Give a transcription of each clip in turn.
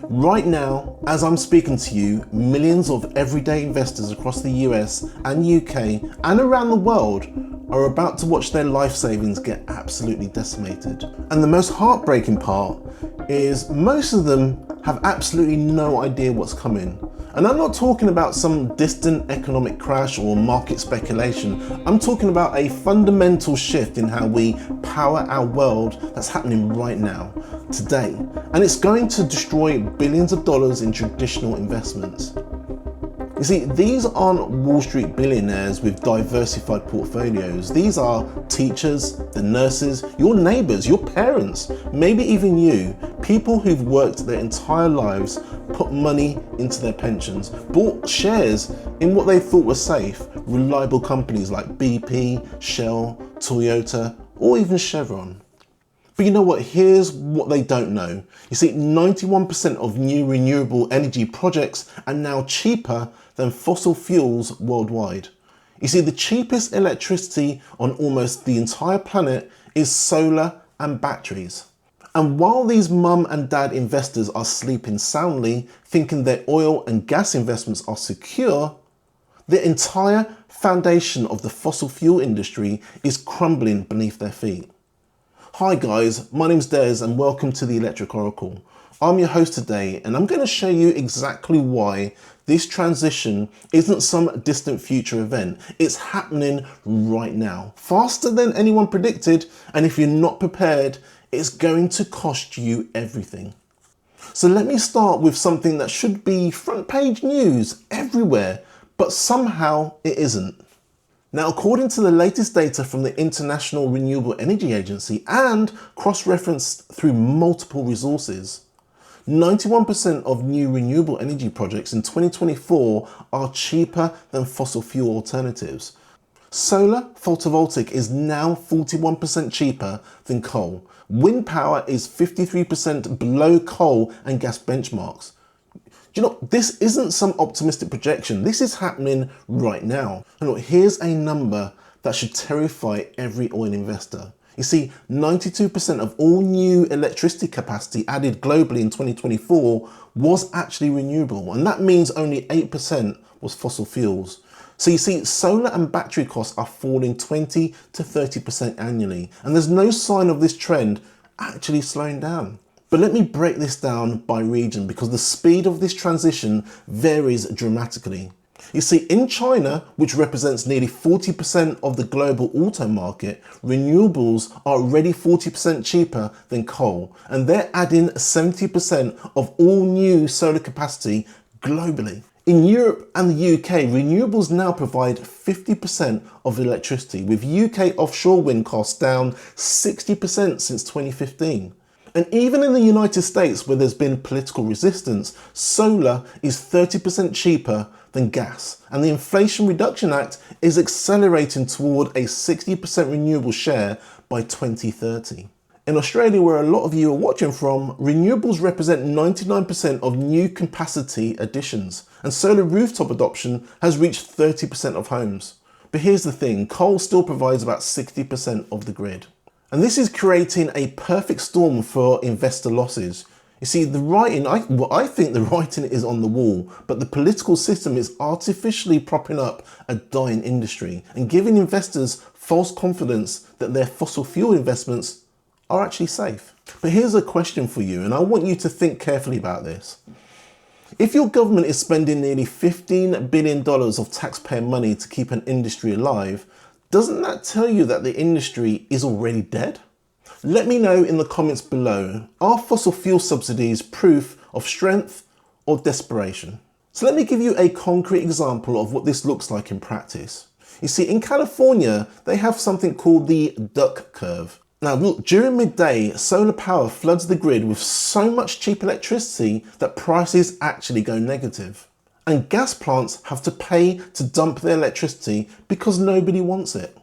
Right now, as I'm speaking to you, millions of everyday investors across the US and UK and around the world are about to watch their life savings get absolutely decimated. And the most heartbreaking part is most of them have absolutely no idea what's coming. And I'm not talking about some distant economic crash or market speculation. I'm talking about a fundamental shift in how we power our world that's happening right now, today. And it's going to destroy billions of dollars in traditional investments. You see, these aren't Wall Street billionaires with diversified portfolios. These are teachers, the nurses, your neighbors, your parents, maybe even you, people who've worked their entire lives, put money into their pensions, bought shares in what they thought were safe, reliable companies like BP, Shell, Toyota, or even Chevron. But you know what, here's what they don't know. You see, 91% of new renewable energy projects are now cheaper than fossil fuels worldwide. You see, the cheapest electricity on almost the entire planet is solar and batteries. And while these mum and dad investors are sleeping soundly, thinking their oil and gas investments are secure, the entire foundation of the fossil fuel industry is crumbling beneath their feet. Hi guys, my name's Des and welcome to the Electric Oracle. I'm your host today and I'm going to show you exactly why this transition isn't some distant future event. It's happening right now, faster than anyone predicted, and if you're not prepared, it's going to cost you everything. So let me start with something that should be front page news everywhere, but somehow it isn't. Now, according to the latest data from the International Renewable Energy Agency and cross-referenced through multiple resources, 91% of new renewable energy projects in 2024 are cheaper than fossil fuel alternatives. Solar photovoltaic is now 41% cheaper than coal. Wind power is 53% below coal and gas benchmarks. You know, this isn't some optimistic projection. This is happening right now. And look, here's a number that should terrify every oil investor. You see, 92% of all new electricity capacity added globally in 2024 was actually renewable. And that means only 8% was fossil fuels. So you see, solar and battery costs are falling 20 to 30% annually. And there's no sign of this trend actually slowing down. But let me break this down by region because the speed of this transition varies dramatically. You see, in China, which represents nearly 40% of the global auto market, renewables are already 40% cheaper than coal, and they're adding 70% of all new solar capacity globally. In Europe and the UK, renewables now provide 50% of electricity, with UK offshore wind costs down 60% since 2015. And even in the United States, where there's been political resistance, solar is 30% cheaper than gas. And the Inflation Reduction Act is accelerating toward a 60% renewable share by 2030. In Australia, where a lot of you are watching from, renewables represent 99% of new capacity additions, and solar rooftop adoption has reached 30% of homes. But here's the thing, coal still provides about 60% of the grid. And this is creating a perfect storm for investor losses. You see, the writing, I think the writing is on the wall, but the political system is artificially propping up a dying industry and giving investors false confidence that their fossil fuel investments are actually safe. But here's a question for you, and I want you to think carefully about this. If your government is spending nearly $15 billion of taxpayer money to keep an industry alive, doesn't that tell you that the industry is already dead? Let me know in the comments below, are fossil fuel subsidies proof of strength or desperation? So let me give you a concrete example of what this looks like in practice. You see, in California, they have something called the duck curve. Now look, during midday, solar power floods the grid with so much cheap electricity that prices actually go negative. And gas plants have to pay to dump their electricity because nobody wants it.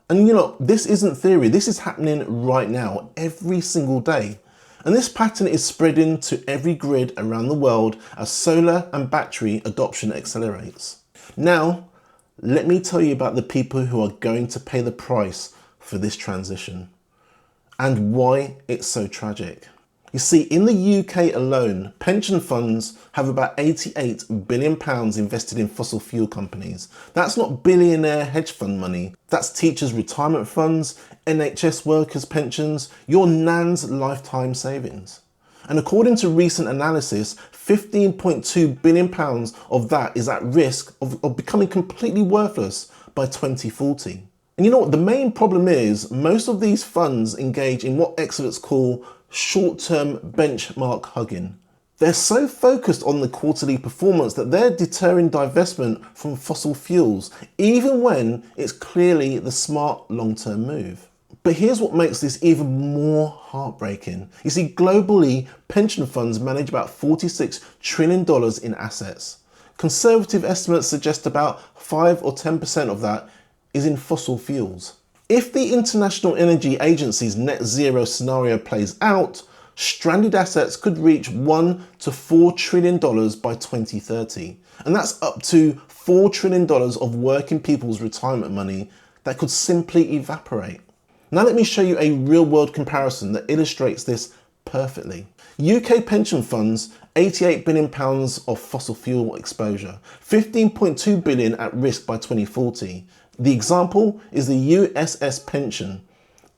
And you know, this isn't theory, this is happening right now, every single day. And this pattern is spreading to every grid around the world as solar and battery adoption accelerates. Now, let me tell you about the people who are going to pay the price for this transition and why it's so tragic. You see, in the UK alone, pension funds have about £88 billion invested in fossil fuel companies. That's not billionaire hedge fund money. That's teachers' retirement funds, NHS workers' pensions, your nan's lifetime savings. And according to recent analysis, £15.2 billion of that is at risk of becoming completely worthless by 2040. And you know what? The main problem is most of these funds engage in what experts call short-term benchmark hugging. They're so focused on the quarterly performance that they're deterring divestment from fossil fuels, even when it's clearly the smart long-term move. But here's what makes this even more heartbreaking. You see, globally, pension funds manage about $46 trillion in assets. Conservative estimates suggest about 5 or 10% of that is in fossil fuels. If the International Energy Agency's net zero scenario plays out, stranded assets could reach $1 to $4 trillion by 2030. And that's up to $4 trillion of working people's retirement money that could simply evaporate. Now let me show you a real-world comparison that illustrates this perfectly. UK pension funds, £88 billion of fossil fuel exposure, $15.2 billion at risk by 2040. The example is the USS pension,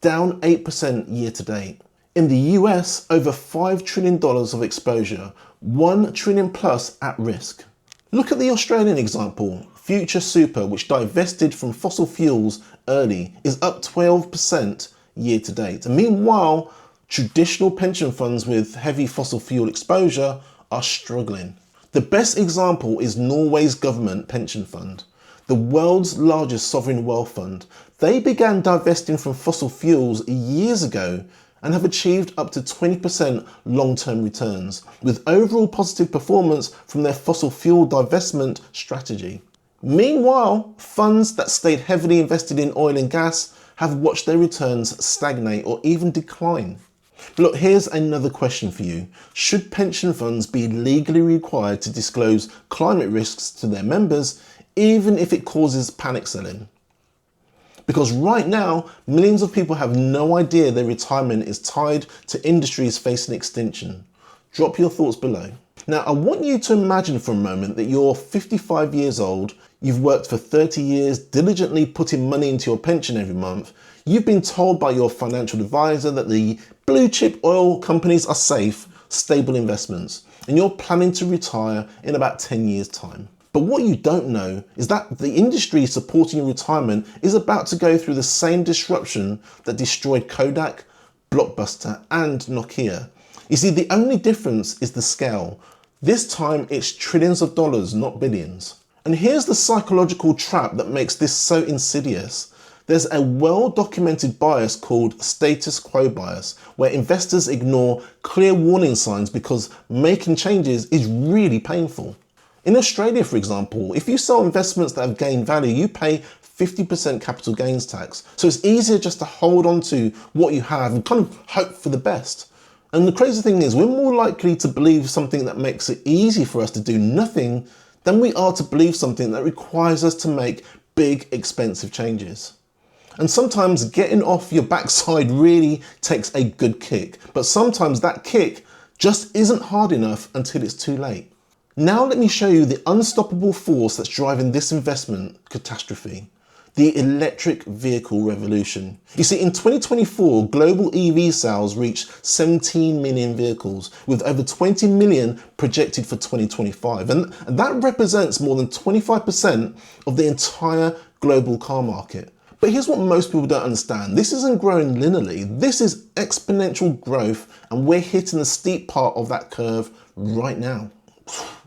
down 8% year to date. In the US, over $5 trillion of exposure, $1 trillion plus at risk. Look at the Australian example. Future Super, which divested from fossil fuels early, is up 12% year to date. And meanwhile, traditional pension funds with heavy fossil fuel exposure are struggling. The best example is Norway's government pension fund, the world's largest sovereign wealth fund. They began divesting from fossil fuels years ago and have achieved up to 20% long-term returns, with overall positive performance from their fossil fuel divestment strategy. Meanwhile, funds that stayed heavily invested in oil and gas have watched their returns stagnate or even decline. But look, here's another question for you. Should pension funds be legally required to disclose climate risks to their members, even if it causes panic selling? Because right now, millions of people have no idea their retirement is tied to industries facing extinction. Drop your thoughts below. Now, I want you to imagine for a moment that you're 55 years old, you've worked for 30 years, diligently putting money into your pension every month. You've been told by your financial advisor that the blue chip oil companies are safe, stable investments, and you're planning to retire in about 10 years' time. But what you don't know is that the industry supporting your retirement is about to go through the same disruption that destroyed Kodak, Blockbuster, and Nokia. You see, the only difference is the scale. This time it's trillions of dollars, not billions. And here's the psychological trap that makes this so insidious. There's a well-documented bias called status quo bias, where investors ignore clear warning signs because making changes is really painful. In Australia, for example, if you sell investments that have gained value, you pay 50% capital gains tax. So it's easier just to hold on to what you have and kind of hope for the best. And the crazy thing is, we're more likely to believe something that makes it easy for us to do nothing than we are to believe something that requires us to make big, expensive changes. And sometimes getting off your backside really takes a good kick, but sometimes that kick just isn't hard enough until it's too late. Now let me show you the unstoppable force that's driving this investment catastrophe, the electric vehicle revolution. You see, in 2024, global EV sales reached 17 million vehicles, with over 20 million projected for 2025. And that represents more than 25% of the entire global car market. But here's what most people don't understand. This isn't growing linearly. This is exponential growth, and we're hitting the steep part of that curve right now.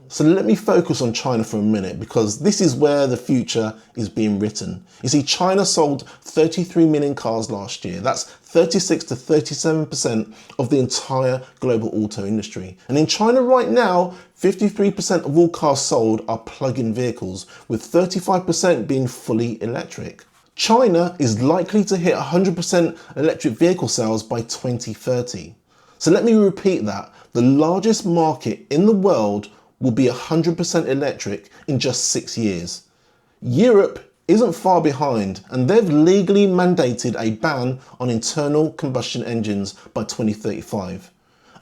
So let me focus on China for a minute, because this is where the future is being written. You see, China sold 33 million cars last year. That's 36 to 37% of the entire global auto industry. And in China right now, 53% of all cars sold are plug-in vehicles, with 35% being fully electric. China is likely to hit 100% electric vehicle sales by 2030. So let me repeat that. The largest market in the world will be 100% electric in just 6 years. Europe isn't far behind, and they've legally mandated a ban on internal combustion engines by 2035.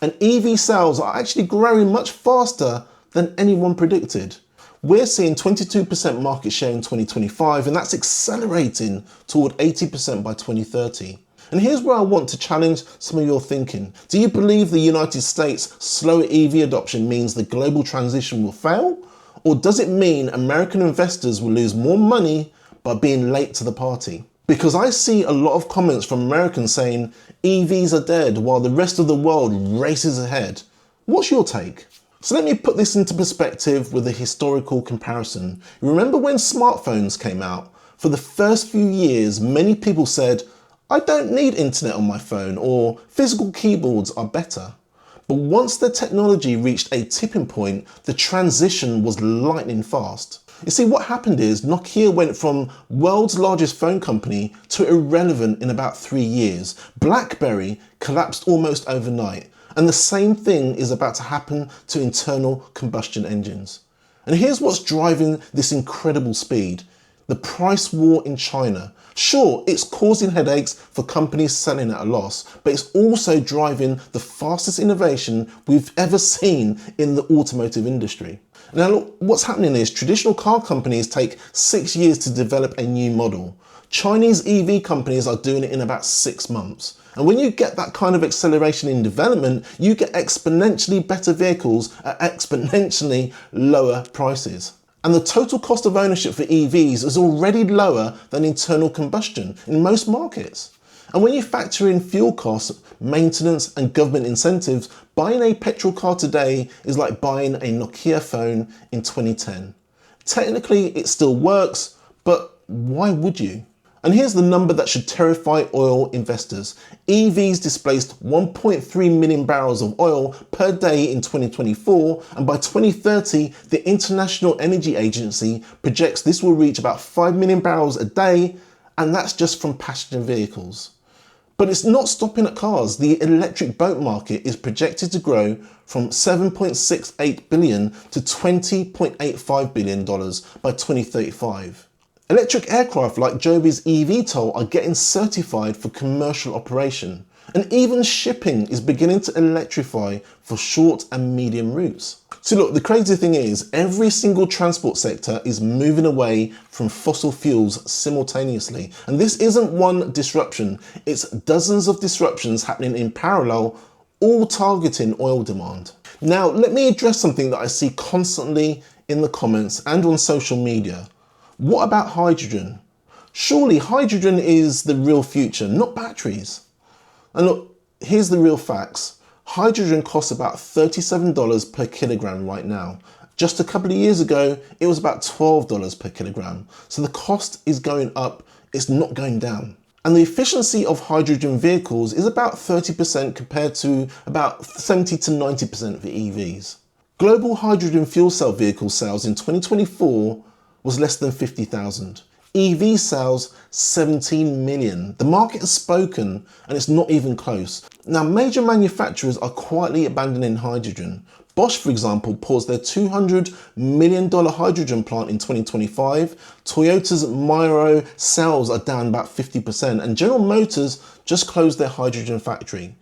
And EV sales are actually growing much faster than anyone predicted. We're seeing 22% market share in 2025, and that's accelerating toward 80% by 2030. And here's where I want to challenge some of your thinking. Do you believe the United States' slower EV adoption means the global transition will fail? Or does it mean American investors will lose more money by being late to the party? Because I see a lot of comments from Americans saying EVs are dead while the rest of the world races ahead. What's your take? So let me put this into perspective with a historical comparison. Remember when smartphones came out? For the first few years, many people said, I don't need internet on my phone, or physical keyboards are better. But once the technology reached a tipping point, the transition was lightning fast. You see, what happened is Nokia went from world's largest phone company to irrelevant in about 3 years. Blackberry collapsed almost overnight. And the same thing is about to happen to internal combustion engines. And here's what's driving this incredible speed. The price war in China. Sure, it's causing headaches for companies selling at a loss, but it's also driving the fastest innovation we've ever seen in the automotive industry. Now look, what's happening is traditional car companies take 6 years to develop a new model. Chinese EV companies are doing it in about 6 months. And when you get that kind of acceleration in development, you get exponentially better vehicles at exponentially lower prices. And the total cost of ownership for EVs is already lower than internal combustion in most markets. And when you factor in fuel costs, maintenance and government incentives, buying a petrol car today is like buying a Nokia phone in 2010. Technically, it still works, but why would you? And here's the number that should terrify oil investors. EVs displaced 1.3 million barrels of oil per day in 2024, and by 2030, the International Energy Agency projects this will reach about 5 million barrels a day, and that's just from passenger vehicles. But it's not stopping at cars. The electric boat market is projected to grow from $7.68 billion to $20.85 billion by 2035. Electric aircraft like Joby's eVTOL are getting certified for commercial operation, and even shipping is beginning to electrify for short and medium routes. So look, the crazy thing is every single transport sector is moving away from fossil fuels simultaneously, and this isn't one disruption, it's dozens of disruptions happening in parallel, all targeting oil demand. Now let me address something that I see constantly in the comments and on social media. What about hydrogen? Surely hydrogen is the real future, not batteries. And look, here's the real facts. Hydrogen costs about $37 per kilogram right now. Just a couple of years ago, it was about $12 per kilogram. So the cost is going up, it's not going down. And the efficiency of hydrogen vehicles is about 30% compared to about 70 to 90% for EVs. Global hydrogen fuel cell vehicle sales in 2024 was less than 50,000. EV sales, 17 million. The market has spoken and it's not even close. Now, major manufacturers are quietly abandoning hydrogen. Bosch, for example, paused their $200 million hydrogen plant in 2025. Toyota's Myro sales are down about 50%, and General Motors just closed their hydrogen factory.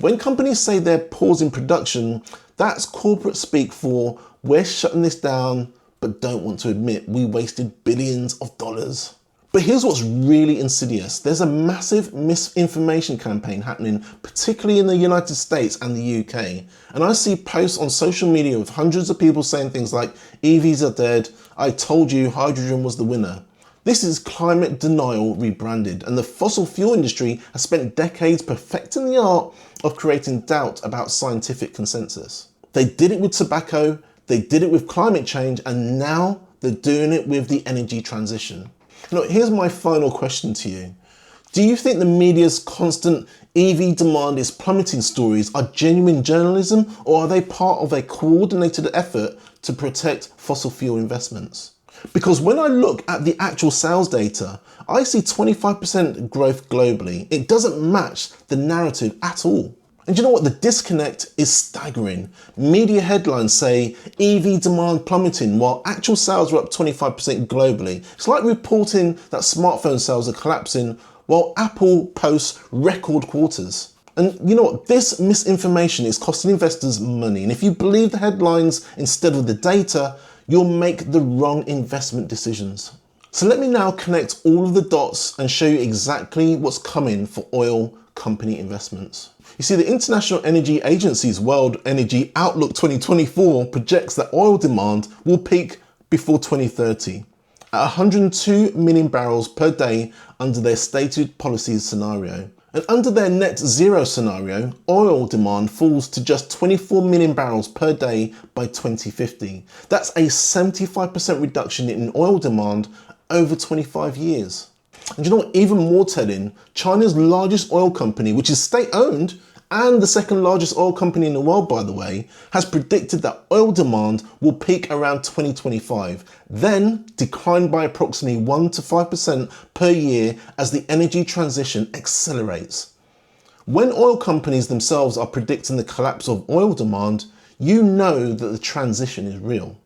When companies say they're pausing production, that's corporate speak for we're shutting this down, but don't want to admit we wasted billions of dollars. But here's what's really insidious. There's a massive misinformation campaign happening, particularly in the United States and the UK. And I see posts on social media with hundreds of people saying things like, EVs are dead, I told you hydrogen was the winner. This is climate denial rebranded, and the fossil fuel industry has spent decades perfecting the art of creating doubt about scientific consensus. They did it with tobacco, they did it with climate change, and now they're doing it with the energy transition. Look, here's my final question to you. Do you think the media's constant EV demand is plummeting stories are genuine journalism, or are they part of a coordinated effort to protect fossil fuel investments? Because when I look at the actual sales data, I see 25% growth globally. It doesn't match the narrative at all. And you know what? The disconnect is staggering. Media headlines say EV demand plummeting while actual sales are up 25% globally. It's like reporting that smartphone sales are collapsing while Apple posts record quarters. And you know what? This misinformation is costing investors money. And if you believe the headlines instead of the data, you'll make the wrong investment decisions. So let me now connect all of the dots and show you exactly what's coming for oil company investments. You see, the International Energy Agency's World Energy Outlook 2024 projects that oil demand will peak before 2030 at 102 million barrels per day under their stated policy scenario. And under their net zero scenario, oil demand falls to just 24 million barrels per day by 2050. That's a 75% reduction in oil demand over 25 years. And you know what, even more telling, China's largest oil company, which is state-owned and the second largest oil company in the world, by the way, has predicted that oil demand will peak around 2025, then decline by approximately 1 to 5% per year as the energy transition accelerates. When oil companies themselves are predicting the collapse of oil demand, you know that the transition is real.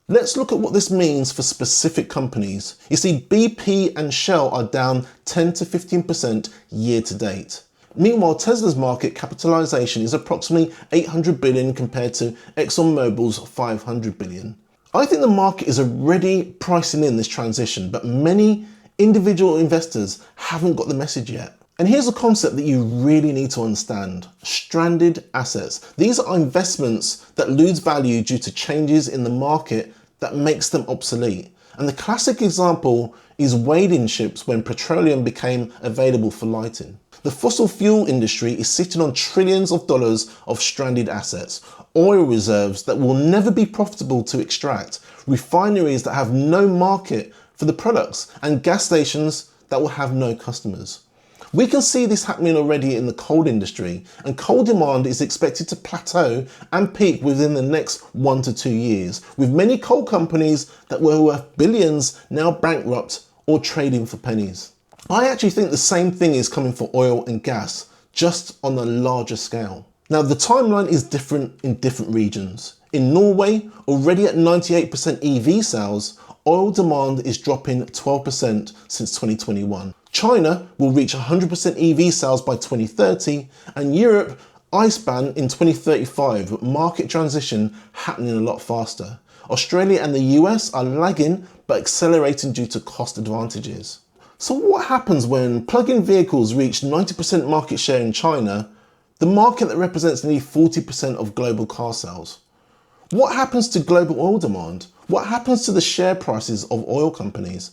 Let's look at what this means for specific companies. You see, BP and Shell are down 10 to 15% year to date. Meanwhile, Tesla's market capitalization is approximately 800 billion compared to ExxonMobil's 500 billion. I think the market is already pricing in this transition, but many individual investors haven't got the message yet. And here's a concept that you really need to understand: stranded assets. These are investments that lose value due to changes in the market that makes them obsolete. And the classic example is whaling ships when petroleum became available for lighting. The fossil fuel industry is sitting on trillions of dollars of stranded assets, oil reserves that will never be profitable to extract, refineries that have no market for the products, and gas stations that will have no customers. We can see this happening already in the coal industry, and coal demand is expected to plateau and peak within the next 1 to 2 years, with many coal companies that were worth billions now bankrupt or trading for pennies. I actually think the same thing is coming for oil and gas, just on a larger scale. Now, the timeline is different in different regions. In Norway, already at 98% EV sales, oil demand is dropping 12% since 2021. China will reach 100% EV sales by 2030, and Europe ICE ban in 2035, with market transition happening a lot faster. Australia and the US are lagging but accelerating due to cost advantages. So what happens when plug-in vehicles reach 90% market share in China, the market that represents nearly 40% of global car sales? What happens to global oil demand? What happens to the share prices of oil companies?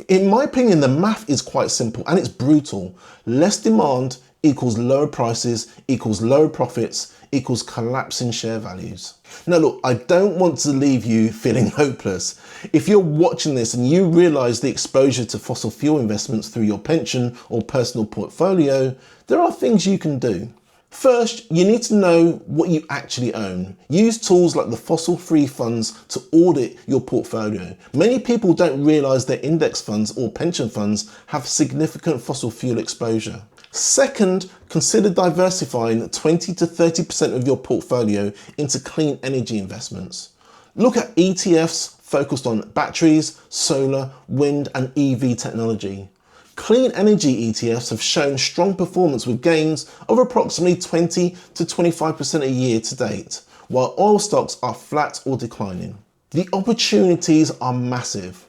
In my opinion, the math is quite simple and it's brutal. Less demand equals lower prices, equals lower profits, equals collapsing share values. Now look, I don't want to leave you feeling hopeless. If you're watching this and you realize the exposure to fossil fuel investments through your pension or personal portfolio, there are things you can do. First, you need to know what you actually own. Use tools like the fossil-free funds to audit your portfolio. Many people don't realize their index funds or pension funds have significant fossil fuel exposure. Second, consider diversifying 20 to 30% of your portfolio into clean energy investments. Look at ETFs focused on batteries, solar, wind, and EV technology. Clean energy ETFs have shown strong performance with gains of approximately 20 to 25% a year to date, while oil stocks are flat or declining. The opportunities are massive.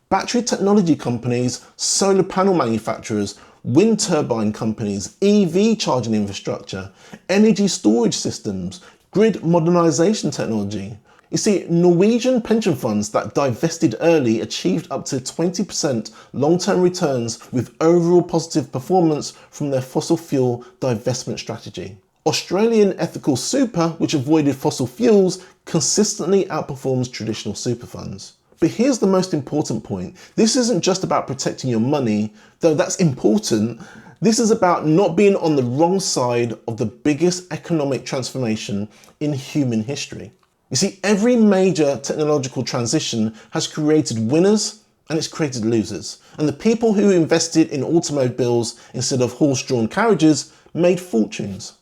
Battery technology companies, solar panel manufacturers, wind turbine companies, EV charging infrastructure, energy storage systems, grid modernization technology. You see, Norwegian pension funds that divested early achieved up to 20% long-term returns with overall positive performance from their fossil fuel divestment strategy. Australian Ethical Super, which avoided fossil fuels, consistently outperforms traditional super funds. But here's the most important point. This isn't just about protecting your money, though that's important. This is about not being on the wrong side of the biggest economic transformation in human history. You see, every major technological transition has created winners and it's created losers. And the people who invested in automobiles instead of horse-drawn carriages made fortunes.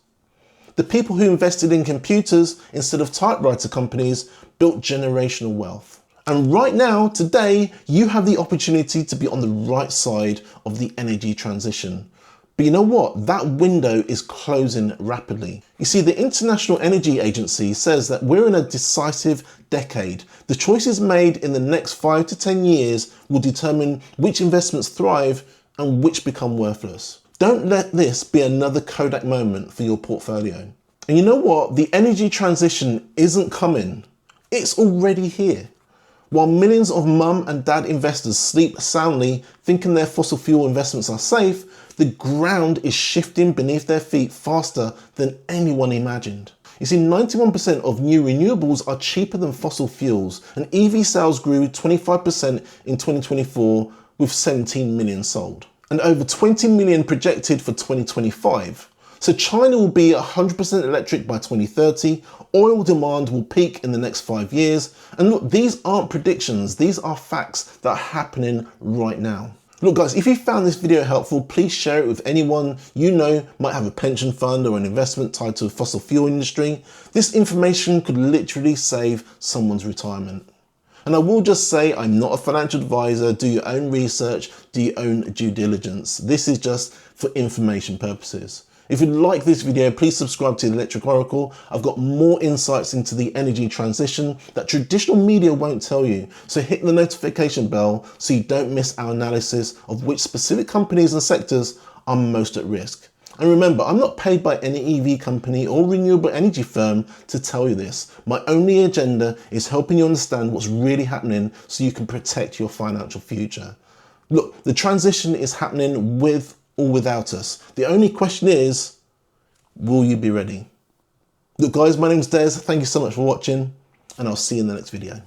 The people who invested in computers instead of typewriter companies built generational wealth. And right now, today, you have the opportunity to be on the right side of the energy transition. But you know what? That window is closing rapidly. You see, the International Energy Agency says that we're in a decisive decade. The choices made in the next 5 to 10 years will determine which investments thrive and which become worthless. Don't let this be another Kodak moment for your portfolio. And you know what? The energy transition isn't coming. It's already here. While millions of mum and dad investors sleep soundly thinking their fossil fuel investments are safe, the ground is shifting beneath their feet faster than anyone imagined. You see, 91% of new renewables are cheaper than fossil fuels, and EV sales grew 25% in 2024 with 17 million sold, and over 20 million projected for 2025. So China will be 100% electric by 2030, oil demand will peak in the next 5 years, and look, these aren't predictions, these are facts that are happening right now. Look guys, if you found this video helpful, please share it with anyone you know might have a pension fund or an investment tied to the fossil fuel industry. This information could literally save someone's retirement. And I will just say, I'm not a financial advisor. Do your own research, do your own due diligence. This is just for information purposes. If you like this video, please subscribe to the Electric Oracle. I've got more insights into the energy transition that traditional media won't tell you. So hit the notification bell so you don't miss our analysis of which specific companies and sectors are most at risk. And remember, I'm not paid by any EV company or renewable energy firm to tell you this. My only agenda is helping you understand what's really happening so you can protect your financial future. Look, the transition is happening with or without us. The only question is, will you be ready? Look guys, my name's Des. Thank you so much for watching, and I'll see you in the next video.